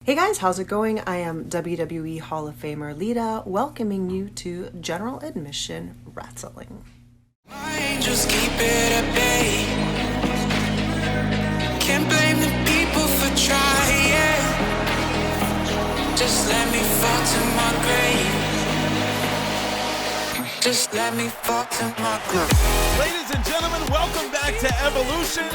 Hey guys, how's it going? I am WWE Hall of Famer Lita, welcoming you to General Admission Wrestling. My angels keep it at bay. Can't blame the people for trying. Just let me fall to my grave. Just let me fall to my grave. Ladies and gentlemen, welcome back to Evolution,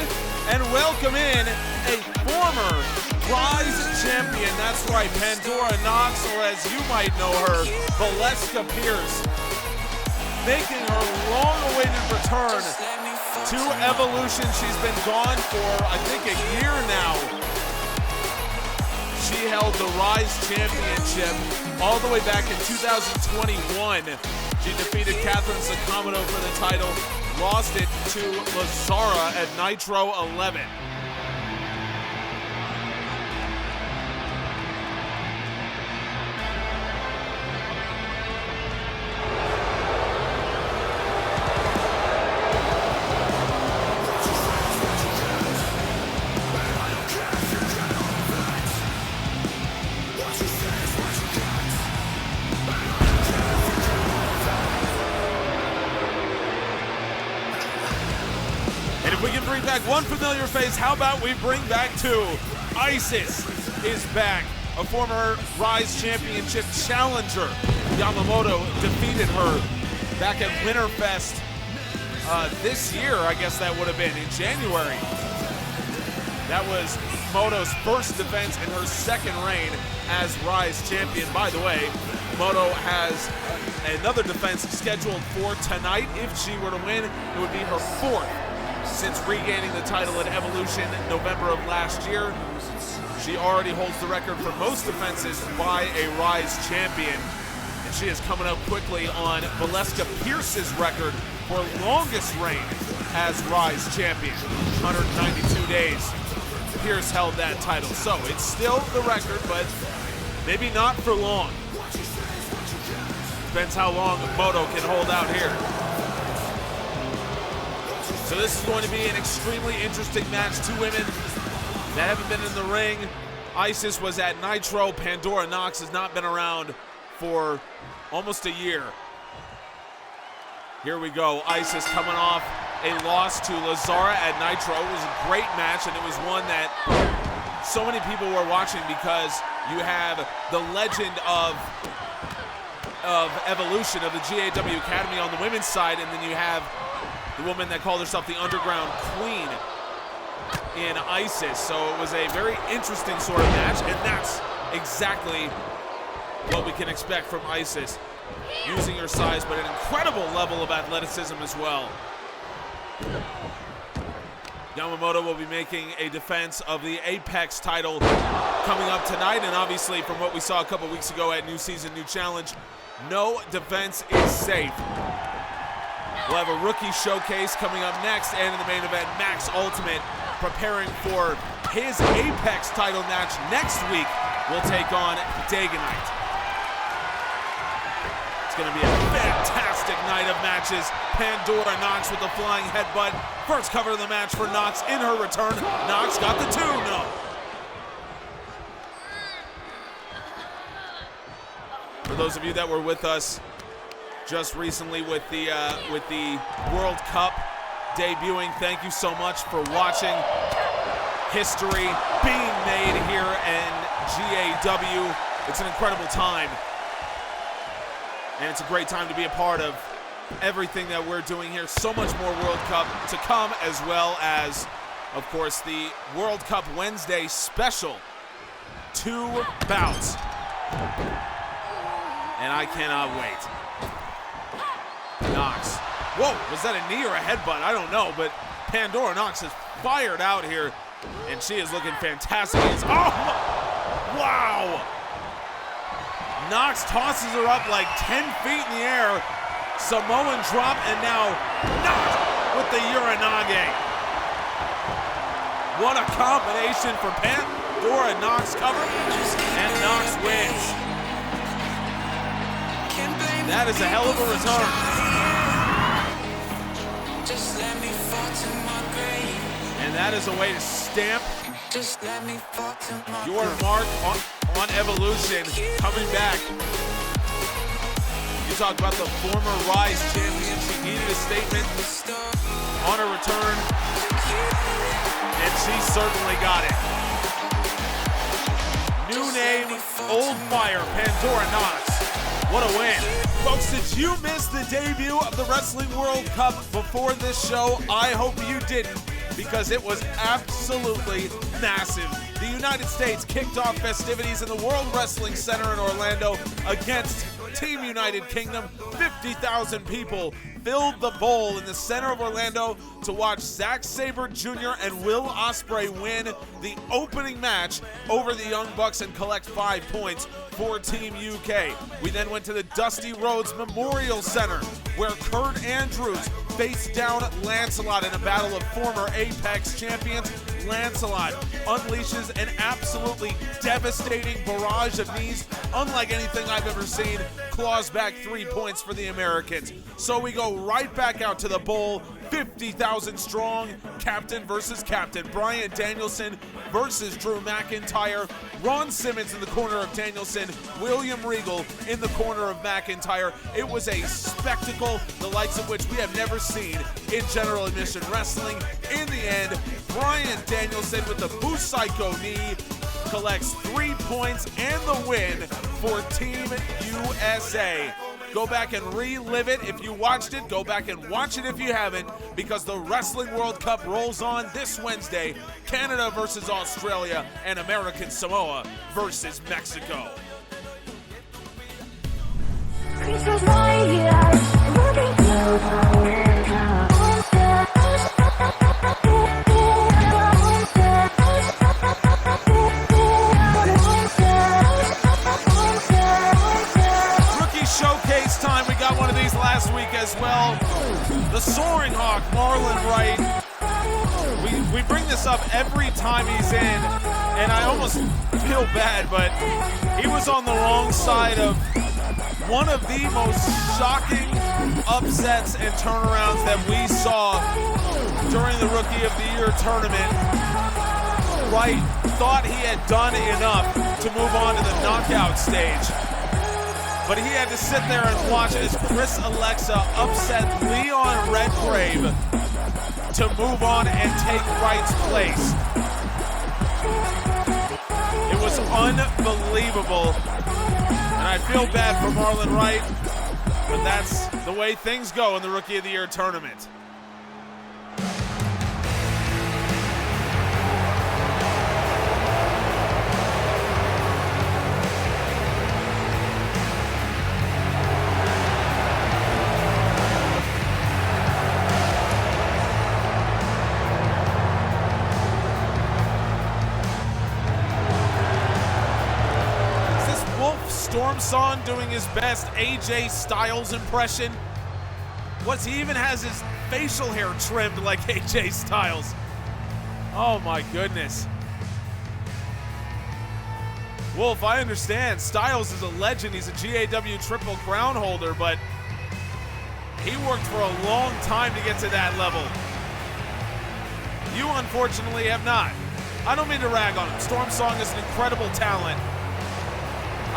and welcome in a former Rise champion. That's right, Pandora Nox, or as you might know her, Valeska Pierce, making her long-awaited return to Evolution. She's been gone for, I think, a year now. She held the Rise Championship all the way back in 2021. She defeated Catherine Sakamoto for the title, lost it to Lazara at Nitro 11. One familiar face, how about we bring back two? Isis is back, a former Rise Championship challenger. Yamamoto defeated her back at Winterfest this year, I guess that would have been in January. That was Moto's first defense in her second reign as Rise champion. By the way, Moto has another defense scheduled for tonight. If she were to win, it would be her fourth since regaining the title at Evolution in November of last year. She already holds the record for most defenses by a Rise champion, and she is coming up quickly on Valeska Pierce's record for longest reign as Rise champion. 192 days Pierce held that title, so it's still the record, but maybe not for long. Depends how long Moto can hold out here. So this is going to be an extremely interesting match. Two women that haven't been in the ring. Isis was at Nitro. Pandora Nox has not been around for almost a year. Here we go. Isis coming off a loss to Lazara at Nitro. It was a great match, and it was one that so many people were watching because you have the legend of Evolution, of the GAW Academy on the women's side, and then you have the woman that called herself the Underground Queen in Isis. So it was a very interesting sort of match, and that's exactly what we can expect from Isis. Using her size, but an incredible level of athleticism as well. Yamamoto will be making a defense of the Apex title coming up tonight, and obviously from what we saw a couple weeks ago at New Season, New Challenge, no defense is safe. We'll have a rookie showcase coming up next, and in the main event, Max Ultimate preparing for his Apex title match next week. Will take on Dagonite. It's going to be a fantastic night of matches. Pandora Nox with the flying headbutt. First cover of the match for Nox in her return. Nox got the 2-0. For those of you that were with us just recently with the World Cup debuting, thank you so much for watching. History being made here in GAW. It's an incredible time, and it's a great time to be a part of everything that we're doing here. So much more World Cup to come, as well as, of course, the World Cup Wednesday special. 2 bouts, and I cannot wait. Nox. Whoa, was that a knee or a headbutt? I don't know, but Pandora Nox is fired out here, and she is looking fantastic. Oh, wow! Nox tosses her up like 10 feet in the air. Samoan drop, and now Nox with the Uranage. What a combination for Pandora Nox cover, and Nox wins. That is a hell of a return. And that is a way to stamp your mark on Evolution, coming back. You talk about the former Rise champion. She needed a statement on her return, and she certainly got it. New name, old fire, Pandora Nox. What a win. Folks, did you miss the debut of the Wrestling World Cup before this show? I hope you didn't, because it was absolutely massive. The United States kicked off festivities in the World Wrestling Center in Orlando against Team United Kingdom. 50,000 people filled the bowl in the center of Orlando to watch Zack Sabre Jr. and Will Ospreay win the opening match over the Young Bucks and collect 5 points for Team UK. We then went to the Dusty Rhodes Memorial Center, where Kurt Andrews faced down Lancelot in a battle of former Apex champions. Lancelot unleashes an absolutely devastating barrage of knees, unlike anything I've ever seen. Claws back 3 points for the Americans. So we go right back out to the bowl, 50,000 strong, captain versus captain. Bryan Danielson versus Drew McIntyre. Ron Simmons in the corner of Danielson. William Regal in the corner of McIntyre. It was a spectacle, the likes of which we have never seen in general admission wrestling. In the end, Bryan Danielson with the Busaiku knee collects 3 points and the win for Team USA. Go back and relive it if you watched it. Go back and watch it if you haven't, because the Wrestling World Cup rolls on this Wednesday. Canada versus Australia and American Samoa versus Mexico. Showcase time. We got one of these last week as well. The Soaring Hawk, Marlon Wright. We bring this up every time he's in, and I almost feel bad, but he was on the wrong side of one of the most shocking upsets and turnarounds that we saw during the Rookie of the Year tournament. Wright thought he had done enough to move on to the knockout stage, but he had to sit there and watch as Chris Alexa upset Leon Redgrave to move on and take Wright's place. It was unbelievable, and I feel bad for Marlon Wright, but that's the way things go in the Rookie of the Year tournament. Stormsong doing his best AJ Styles impression. He even has his facial hair trimmed like AJ Styles. Oh my goodness. Wolf, I understand. Styles is a legend. He's a GAW Triple Crown holder, but he worked for a long time to get to that level. You unfortunately have not. I don't mean to rag on him. Stormsong is an incredible talent.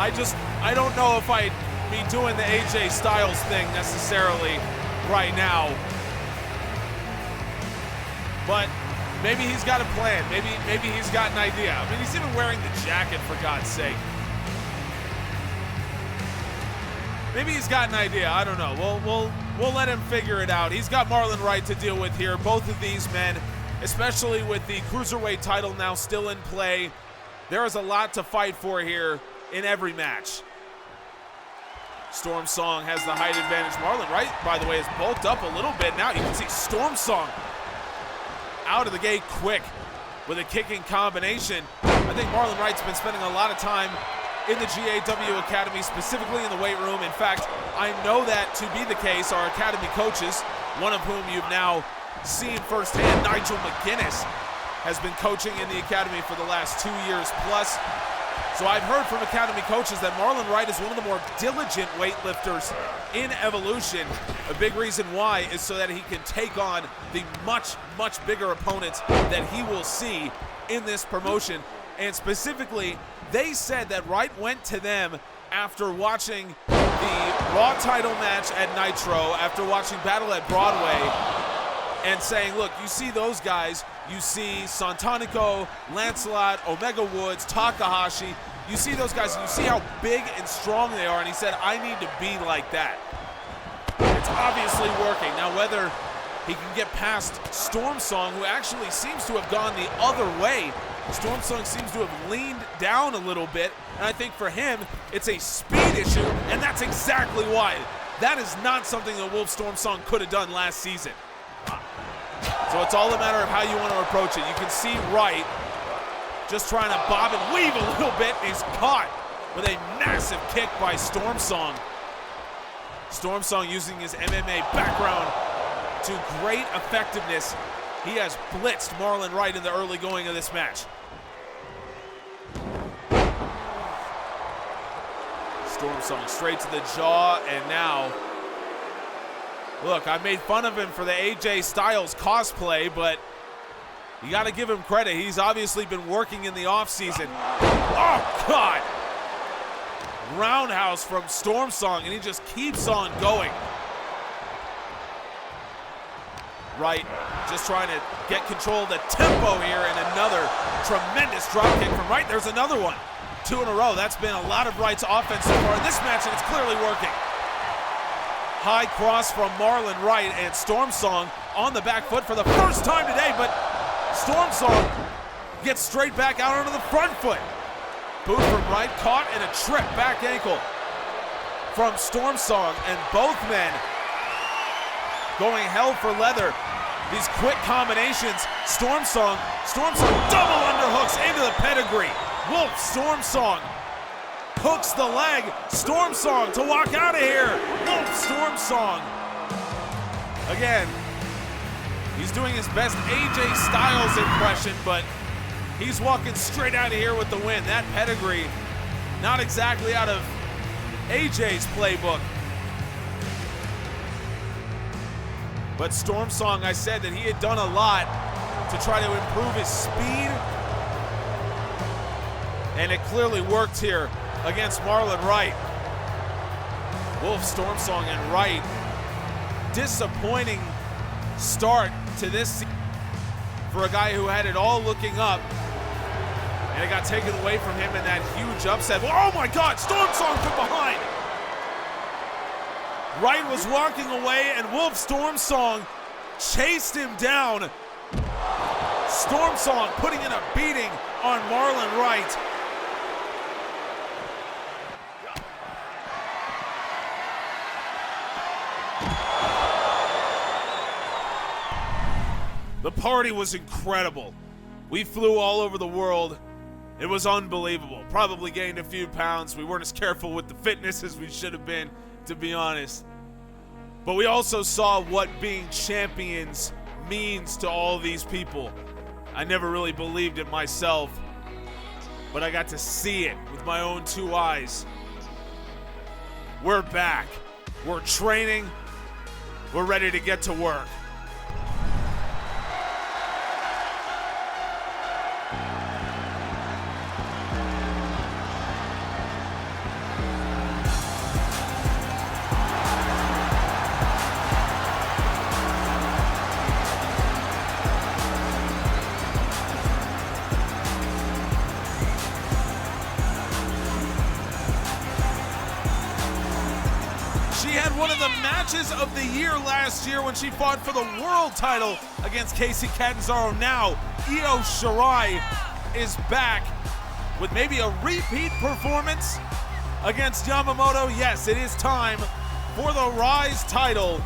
I don't know if I'd be doing the AJ Styles thing necessarily right now. But maybe he's got a plan. Maybe he's got an idea. I mean, he's even wearing the jacket, for God's sake. Maybe he's got an idea. I don't know. We'll let him figure it out. He's got Marlon Wright to deal with here. Both of these men, especially with the Cruiserweight title now still in play, there is a lot to fight for here in every match. Stormsong has the height advantage. Marlon Wright, by the way, has bulked up a little bit now. You can see Stormsong out of the gate quick with a kicking combination. I think Marlon Wright's been spending a lot of time in the GAW Academy, specifically in the weight room. In fact, I know that to be the case. Our Academy coaches, one of whom you've now seen firsthand, Nigel McGuinness, has been coaching in the Academy for the last 2 years plus. So I've heard from Academy coaches that Marlon Wright is one of the more diligent weightlifters in Evolution. A big reason why is so that he can take on the much, much bigger opponents that he will see in this promotion, and specifically They said that Wright went to them after watching the Raw title match at Nitro, after watching Battle at Broadway, and saying, look, you see those guys, you see Santanico, Lancelot, Omega Woods, Takahashi, you see those guys and you see how big and strong they are, and he said, I need to be like that. It's obviously working. Now whether he can get past Stormsong, who actually seems to have gone the other way. Stormsong seems to have leaned down a little bit, and I think for him, it's a speed issue, and that's exactly why. That is not something that Wolf Stormsong could have done last season. So it's all a matter of how you want to approach it. You can see Wright just trying to bob and weave a little bit, and he's caught with a massive kick by Stormsong. Stormsong using his MMA background to great effectiveness. He has blitzed Marlon Wright in the early going of this match. Stormsong straight to the jaw, and now, look, I made fun of him for the AJ Styles cosplay, but you got to give him credit. He's obviously been working in the offseason. Oh, God! Roundhouse from Stormsong, and he just keeps on going. Wright just trying to get control of the tempo here, and another tremendous dropkick from Wright. There's another one. 2 in a row. That's been a lot of Wright's offense so far in this match, and it's clearly working. High cross from Marlon Wright, and Stormsong on the back foot for the first time today, but Stormsong gets straight back out onto the front foot. Boot from Wright, caught in a trip back ankle from Stormsong, and both men going hell for leather. These quick combinations. Stormsong double underhooks into the pedigree. Wolf Stormsong hooks the leg. Stormsong to walk out of here. Wolf Stormsong. Again, he's doing his best AJ Styles impression, but he's walking straight out of here with the win. That pedigree, not exactly out of AJ's playbook. But Stormsong, I said that he had done a lot to try to improve his speed, and it clearly worked here against Marlon Wright. Wolf Stormsong and Wright, disappointing start to this season for a guy who had it all looking up, and it got taken away from him in that huge upset. Oh my God, Stormsong from behind. Wright was walking away, and Wolf Stormsong chased him down. Stormsong putting in a beating on Marlon Wright. The party was incredible. We flew all over the world. It was unbelievable. Probably gained a few pounds. We weren't as careful with the fitness as we should have been, to be honest. But we also saw what being champions means to all these people. I never really believed it myself, but I got to see it with my own 2 eyes. We're back. We're training. We're ready to get to work. She had one of the matches of the year last year when she fought for the world title against Kacy Catanzaro. Now, Io Shirai is back with maybe a repeat performance against Yamamoto. Yes, it is time for the Rise title.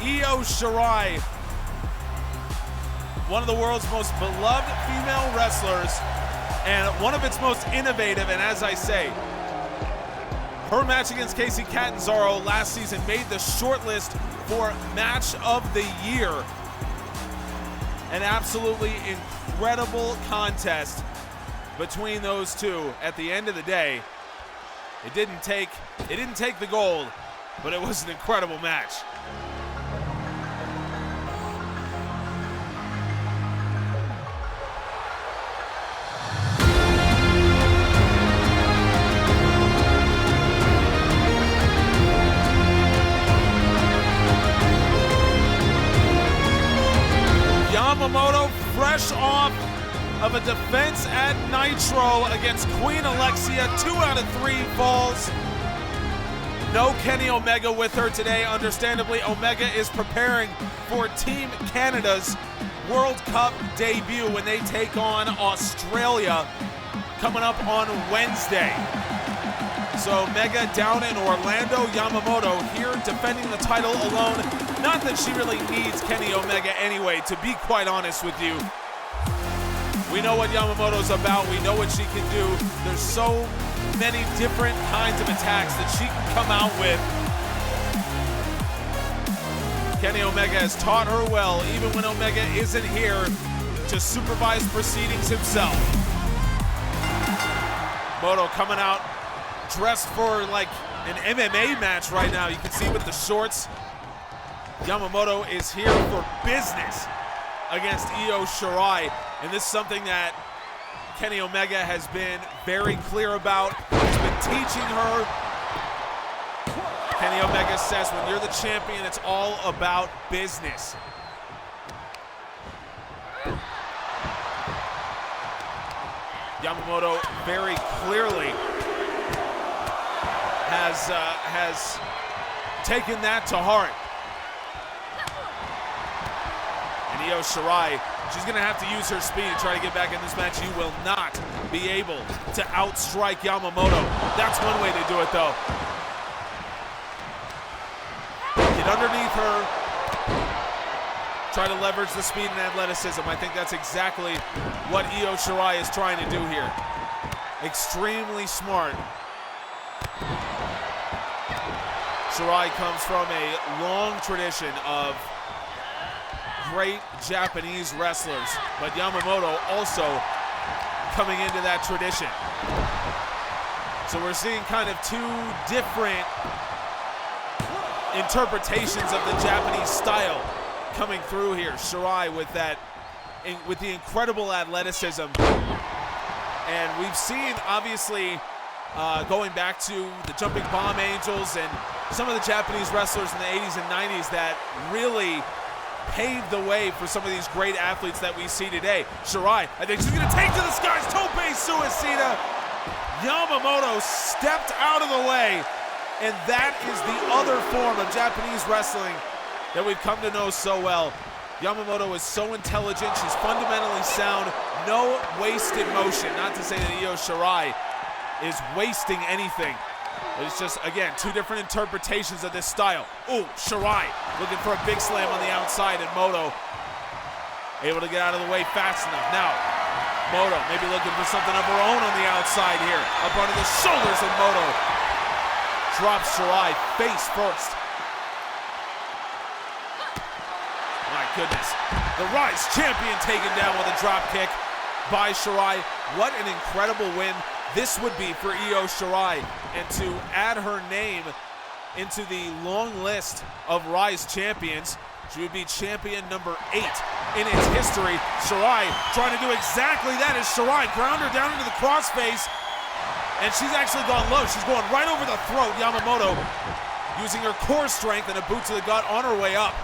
Io Shirai, one of the world's most beloved female wrestlers and one of its most innovative, and as I say, her match against Kacy Catanzaro last season made the shortlist for Match of the Year. An absolutely incredible contest between those two. At the end of the day, it didn't take the gold, but it was an incredible match. Nitro against Queen Alexia. 2 out of 3 falls. No Kenny Omega with her today. Understandably, Omega is preparing for Team Canada's World Cup debut when they take on Australia coming up on Wednesday. So Omega down in Orlando, Yamamoto here defending the title alone. Not that she really needs Kenny Omega anyway, to be quite honest with you. We know what Yamamoto's about. We know what she can do. There's so many different kinds of attacks that she can come out with. Kenny Omega has taught her well, even when Omega isn't here to supervise proceedings himself. Moto coming out dressed for like an MMA match right now. You can see with the shorts. Yamamoto is here for business against Io Shirai, and this is something that Kenny Omega has been very clear about. He's been teaching her. Kenny Omega says when you're the champion, it's all about business. Yamamoto very clearly has taken that to heart. And Io Shirai, she's going to have to use her speed to try to get back in this match. You will not be able to outstrike Yamamoto. That's one way to do it, though. Get underneath her. Try to leverage the speed and athleticism. I think that's exactly what Io Shirai is trying to do here. Extremely smart. Shirai comes from a long tradition of great Japanese wrestlers, but Yamamoto also coming into that tradition. So we're seeing kind of two different interpretations of the Japanese style coming through here. Shirai with the incredible athleticism, and we've seen obviously going back to the Jumping Bomb Angels and some of the Japanese wrestlers in the 80s and 90s that really paved the way for some of these great athletes that we see today. Shirai, I think she's gonna take to the skies, tope suicida. Yamamoto stepped out of the way, and that is the other form of Japanese wrestling that we've come to know so well. Yamamoto is so intelligent, she's fundamentally sound, no wasted motion. Not to say that Io Shirai is wasting anything. It's just, again, two different interpretations of this style. Ooh, Shirai looking for a big slam on the outside, and Moto able to get out of the way fast enough. Now, Moto maybe looking for something of her own on the outside here. Up under the shoulders, and Moto drops Shirai face first. My goodness. The Rise champion taken down with a drop kick by Shirai. What an incredible win this would be for Io Shirai, and to add her name into the long list of Rise champions, she would be champion number 8 in its history. Shirai trying to do exactly that as Shirai ground her down into the crossface, and she's actually gone low. She's going right over the throat. Yamamoto using her core strength and a boot to the gut on her way up.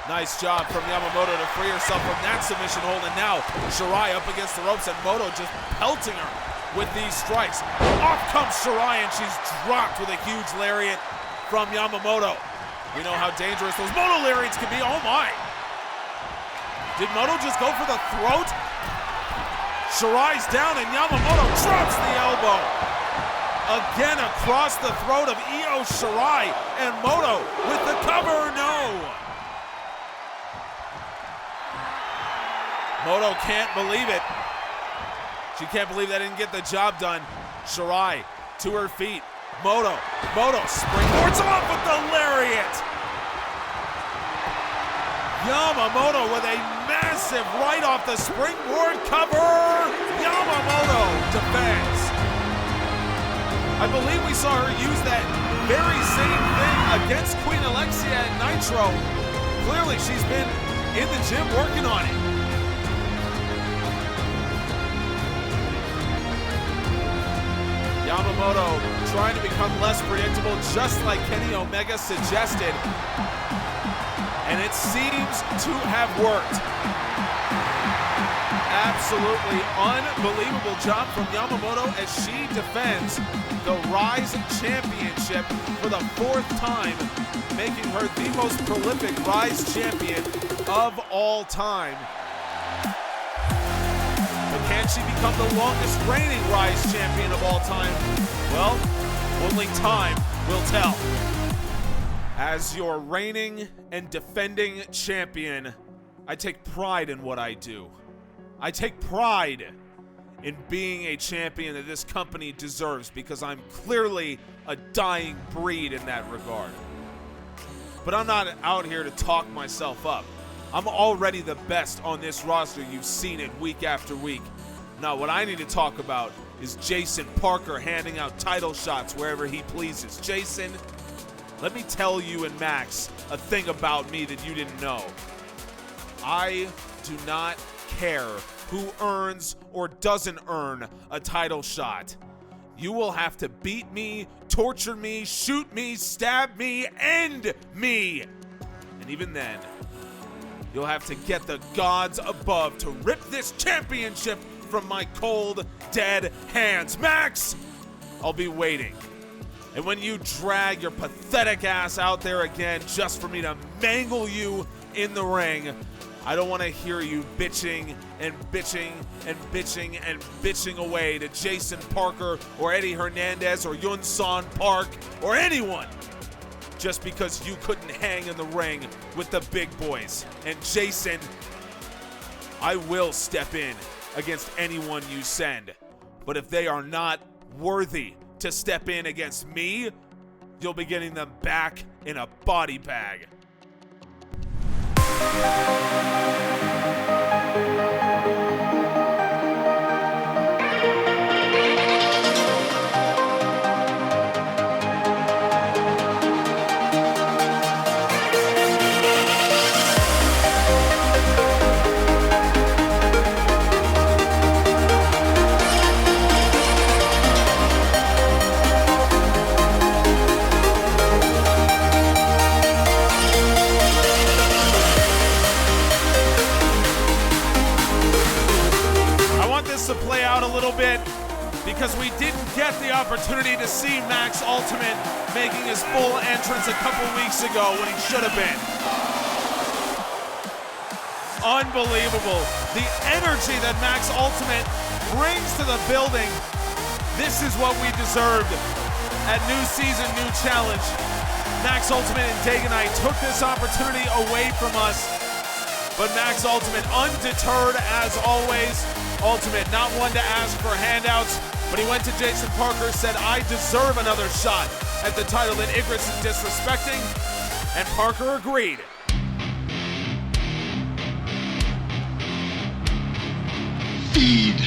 Nice job from Yamamoto to free herself from that submission hold, and now Shirai up against the ropes, and Moto just pelting her with these strikes. Off comes Shirai, and she's dropped with a huge lariat from Yamamoto. We know how dangerous those Moto lariats can be. Oh my! Did Moto just go for the throat? Shirai's down, and Yamamoto drops the elbow. Again across the throat of Io Shirai, and Moto with the cover, no! Moto can't believe it. She can't believe they didn't get the job done. Shirai to her feet. Moto springboards off with the lariat. Yamamoto with a massive right off the springboard cover. Yamamoto defends. I believe we saw her use that very same thing against Queen Alexia at Nitro. Clearly she's been in the gym working on it. Yamamoto trying to become less predictable, just like Kenny Omega suggested. And it seems to have worked. absolutely unbelievable job from Yamamoto as she defends the Rise Championship for the 4th time, making her the most prolific Rise champion of all time. But can she become the longest reigning Rise champion of all time? Well, only time will tell. As your reigning and defending champion, I take pride in what I do. I take pride in being a champion that this company deserves because I'm clearly a dying breed in that regard. But I'm not out here to talk myself up. I'm already the best on this roster. You've seen it week after week. Now, what I need to talk about is Jason Parker handing out title shots wherever he pleases. Jason, let me tell you and Max a thing about me that you didn't know. I do not care who earns or doesn't earn a title shot. You will have to beat me, torture me, shoot me, stab me, end me. And even then, you'll have to get the gods above to rip this championship from my cold, dead hands. Max, I'll be waiting. And when you drag your pathetic ass out there again just for me to mangle you in the ring, I don't want to hear you bitching and bitching and bitching and bitching away to Jason Parker or Eddie Hernandez or Yunsan Park or anyone just because you couldn't hang in the ring with the big boys. And Jason, I will step in against anyone you send. But if they are not worthy to step in against me, you'll be getting them back in a body bag. To play out a little bit because we didn't get the opportunity to see Max Ultimate making his full entrance a couple weeks ago when he should have been. Unbelievable. The energy that Max Ultimate brings to the building. This is what we deserved at New Season, New Challenge. Max Ultimate and Dagonite took this opportunity away from us, but Max Ultimate undeterred as always. Ultimate, not one to ask for handouts, but he went to Jason Parker, said, I deserve another shot at the title that Igris is disrespecting, and Parker agreed. Feed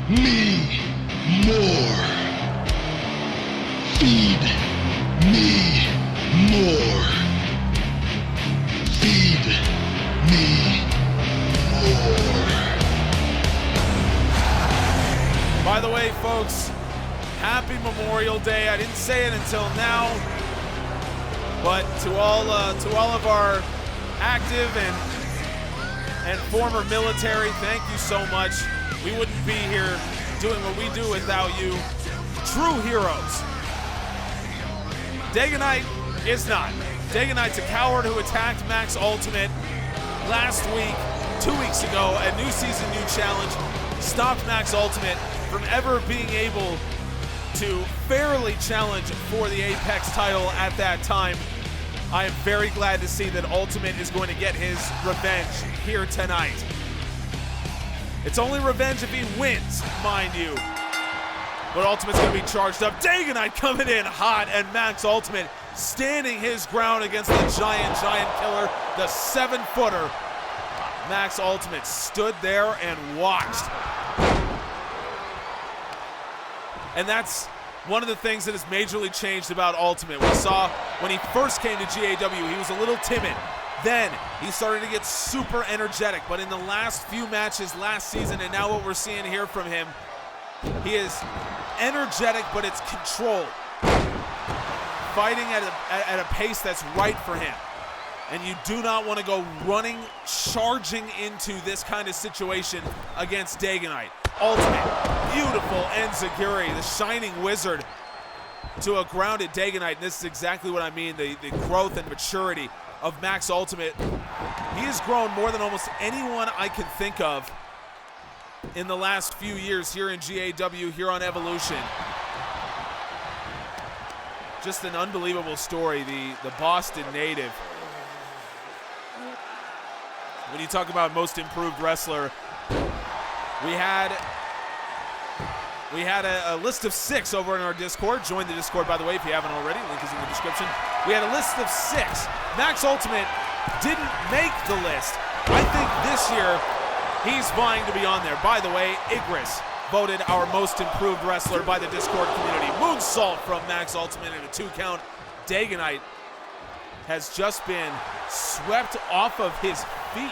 me more. Feed me more. Feed me more. By the way, folks, happy Memorial Day. I didn't say it until now, but to all of our active and former military, thank you so much. We wouldn't be here doing what we do without you. True heroes. Dagonite is not. Dagonite's a coward who attacked Max Ultimate last week, 2 weeks ago at New Season, New Challenge. Stopped Max Ultimate from ever being able to fairly challenge for the Apex title at that time. I am very glad to see that Ultimate is going to get his revenge here tonight. It's only revenge if he wins, mind you. But Ultimate's going to be charged up. Dagonite coming in hot, and Max Ultimate standing his ground against the giant killer, the 7-footer. Max Ultimate stood there and watched. And that's one of the things that has majorly changed about Ultimate. We saw when he first came to GAW, he was a little timid. Then he started to get super energetic. But in the last few matches last season, and now what we're seeing here from him, he is energetic, but it's controlled. Fighting at a pace that's right for him. And you do not want to go running, charging into this kind of situation against Dagonite. Ultimate, beautiful enziguri, the shining wizard to a grounded Dagonite. And this is exactly what I mean, the growth and maturity of Max Ultimate. He has grown more than almost anyone I can think of in the last few years here in GAW, here on Evolution. Just an unbelievable story, the Boston native. When you talk about most improved wrestler, we had a list of 6 over in our Discord. Join the Discord, by the way, if you haven't already. Link is in the description. We had a list of 6. Max Ultimate didn't make the list. I think this year he's vying to be on there. By the way, Igris voted our most improved wrestler by the Discord community. Moonsault from Max Ultimate in a 2 count. Dagonite has just been swept off of his feet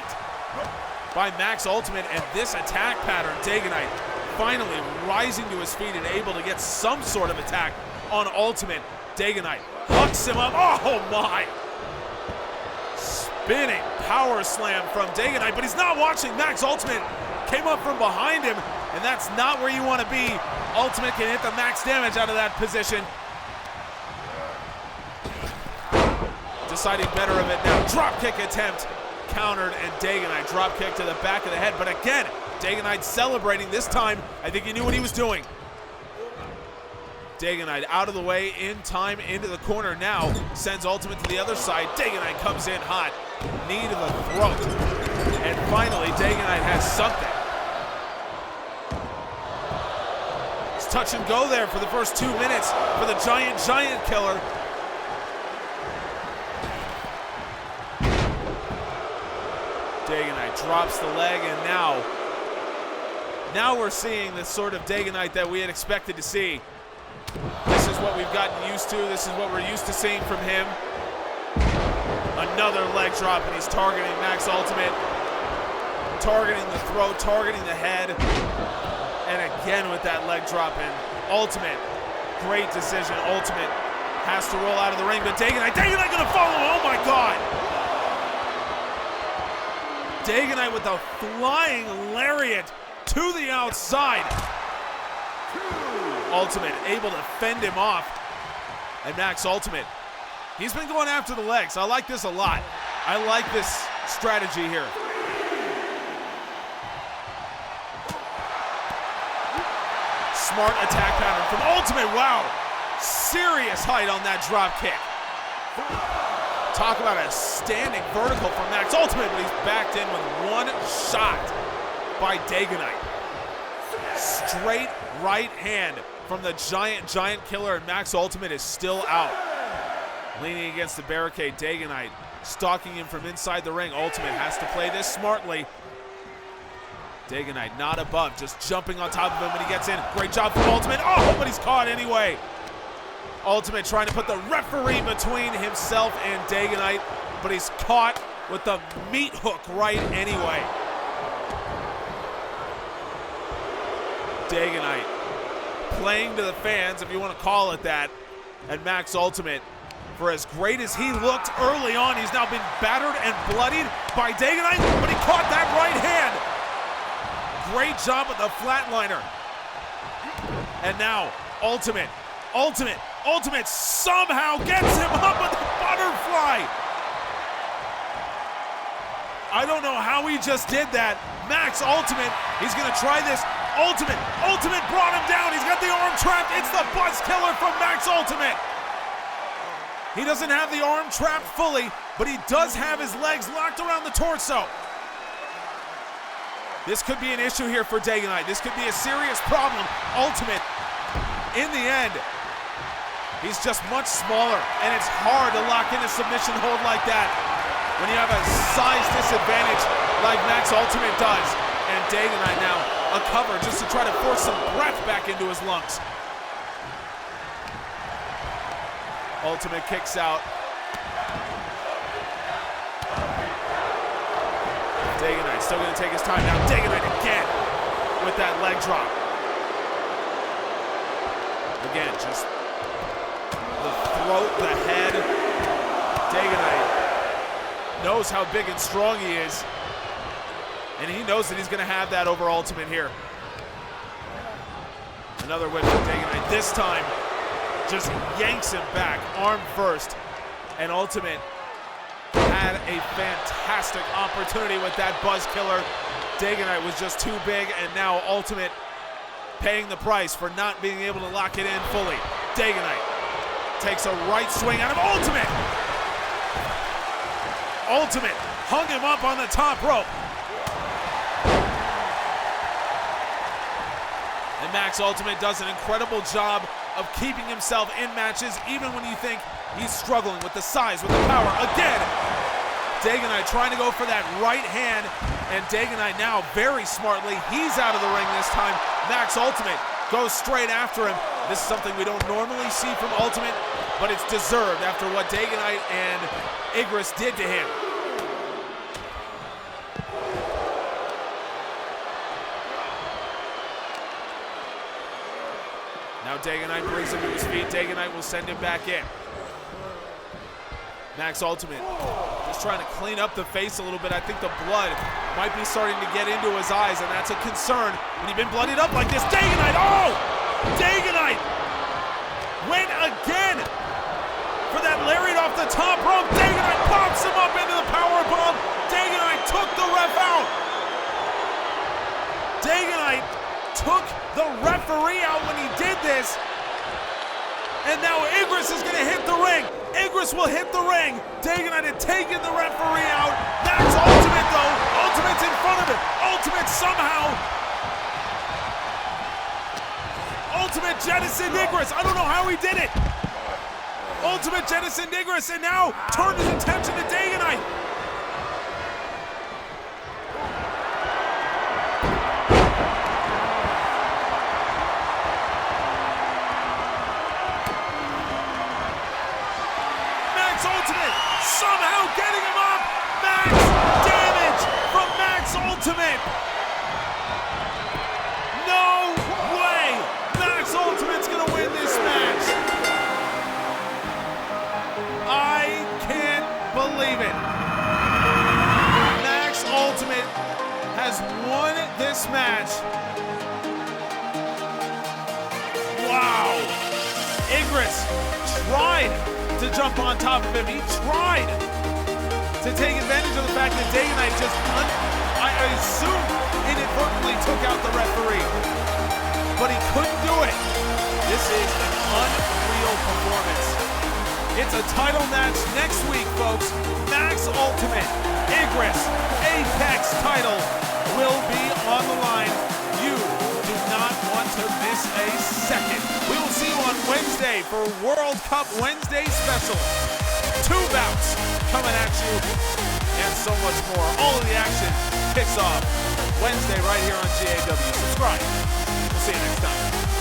by Max Ultimate, and this attack pattern, Dagonite finally rising to his feet and able to get some sort of attack on Ultimate. Dagonite hucks him up. Oh my! Spinning power slam from Dagonite, but he's not watching. Max Ultimate came up from behind him, and that's not where you want to be. Ultimate can hit the max damage out of that position. Deciding better of it now. Drop kick attempt countered, and Dagonite drop kick to the back of the head. But again, Dagonite celebrating. This time, I think he knew what he was doing. Dagonite out of the way in time into the corner now. Sends Ultimate to the other side. Dagonite comes in hot. Knee to the throat. And finally, Dagonite has something. It's touch and go there for the first 2 minutes for the giant killer. Dagonite drops the leg, and now we're seeing the sort of Dagonite that we had expected to see. This is what we've gotten used to. This is what we're used to seeing from him. Another leg drop, and he's targeting Max Ultimate. Targeting the throat, targeting the head. And again with that leg drop, and Ultimate, great decision. Ultimate has to roll out of the ring, but Dagonite gonna follow. Oh my God! Dagonite with a flying lariat to the outside. Ultimate able to fend him off. And Max Ultimate, he's been going after the legs. I like this a lot. I like this strategy here. Smart attack pattern from Ultimate. Wow. Serious height on that drop kick. Talk about a standing vertical from Max Ultimate, but he's backed in with one shot by Dagonite. Straight right hand from the giant killer, and Max Ultimate is still out. Leaning against the barricade, Dagonite stalking him from inside the ring. Ultimate has to play this smartly. Dagonite not above, just jumping on top of him when he gets in. Great job from Ultimate. Oh, but he's caught anyway. Ultimate trying to put the referee between himself and Dagonite, but he's caught with the meat hook right anyway. Dagonite playing to the fans, if you want to call it that, and Max Ultimate, for as great as he looked early on, he's now been battered and bloodied by Dagonite, but he caught that right hand. Great job with the flatliner. And now, Ultimate somehow gets him up with the butterfly. I don't know how he just did that. Max Ultimate, he's gonna try this. Ultimate brought him down. He's got the arm trapped. It's the buzz killer from Max Ultimate. He doesn't have the arm trapped fully, but he does have his legs locked around the torso. This could be an issue here for Dagonite. This could be a serious problem. Ultimate, in the end, he's just much smaller, and it's hard to lock in a submission hold like that when you have a size disadvantage like Max Ultimate does. And Dagonite now a cover just to try to force some breath back into his lungs. Ultimate kicks out. Dagonite still going to take his time now. Dagonite again with that leg drop. Again, just the throat, the head. Dagonite knows how big and strong he is. And he knows that he's going to have that over Ultimate here. Another whip from Dagonite. This time, just yanks him back, arm first. And Ultimate had a fantastic opportunity with that buzz killer. Dagonite was just too big, and now Ultimate paying the price for not being able to lock it in fully. Dagonite takes a right swing out of Ultimate. Ultimate hung him up on the top rope. And Max Ultimate does an incredible job of keeping himself in matches, even when you think he's struggling with the size, with the power. Again, Dagonite trying to go for that right hand, and Dagonite now very smartly, he's out of the ring this time. Max Ultimate goes straight after him. This is something we don't normally see from Ultimate, but it's deserved after what Dagonite and Igris did to him. Now Dagonite brings him to his feet. Dagonite will send him back in. Max Ultimate just trying to clean up the face a little bit. I think the blood might be starting to get into his eyes, and that's a concern when you've been bloodied up like this. Dagonite, oh! Dagonite went again for that lariat off the top rope. Dagonite pops him up into the powerbomb. Dagonite took the ref out. Dagonite took the referee out when he did this. And now Igris is going to hit the ring. Igris will hit the ring. Dagonite had taken the referee out. That's Ultimate though. Ultimate's in front of it. Ultimate somehow. Ultimate jettisoned Igris. I don't know how he did it. Ultimate jettisoned Igris and now turned his attention to Dagonite. Ultimate somehow getting him up. Max damage from Max Ultimate. No way. Max Ultimate's gonna win this match. I can't believe it. Max Ultimate has won this match. Wow. Igris tried to jump on top of him. He tried to take advantage of the fact that Dagonite just, I assume, inadvertently took out the referee. But he couldn't do it. This is an unreal performance. It's a title match next week, folks. Max Ultimate, Igris, Apex title will be on the line. You do not want to miss a second. We will see you on Wednesday for World Cup Wednesday special. 2 bouts coming at you and so much more. All of the action kicks off Wednesday right here on GAW. Subscribe. We'll see you next time.